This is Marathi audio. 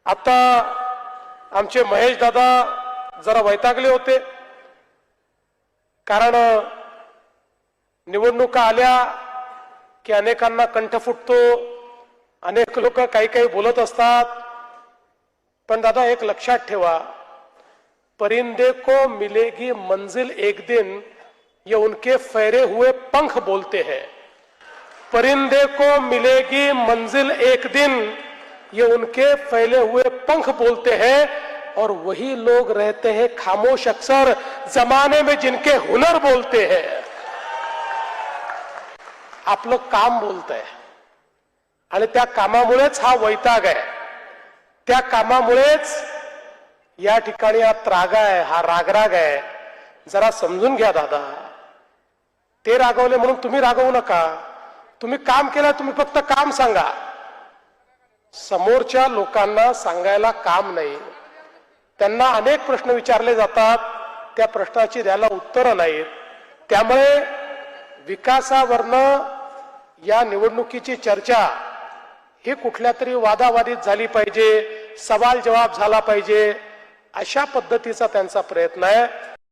आता आमचे महेश दादा जरा वैतागले होते, कारण निवडणुका आल्या की अनेकांना कंठ फुटतो, अनेक लोक काही काही बोलत असतात. पण दादा एक लक्षात ठेवा, परिंदे को मिलेगी मंजिल एक दिन, ये उनके फैरे हुए पंख बोलते हैं. परिंदे को मिलेगी मंजिल एक दिन, ये उनके फैले हुए पंख बोलते हैं. और वही लोग रहते हैं खामोश अक्सर, जमाने में जिनके हुनर बोलते हैं. आपलं काम बोलतंय आणि त्या कामामुळेच हा वैताग आहे. त्या कामामुळेच या ठिकाणी हा त्राग आहे, हा रागराग आहे. जरा समजून घ्या दादा. ते रागवले म्हणून तुम्ही रागवू नका. तुम्ही काम केलं, तुम्ही फक्त काम सांगा. समोरच्या लोकांना सांगायला काम नाही. त्यांना अनेक प्रश्न विचारले जातात, त्या प्रश्नाची द्यायला उत्तरं नाहीत. त्यामुळे विकासावरनं या निवडणुकीची चर्चा ही कुठल्या तरी वादावादीत झाली पाहिजे, सवाल जवाब झाला पाहिजे, अशा पद्धतीचा त्यांचा प्रयत्न आहे.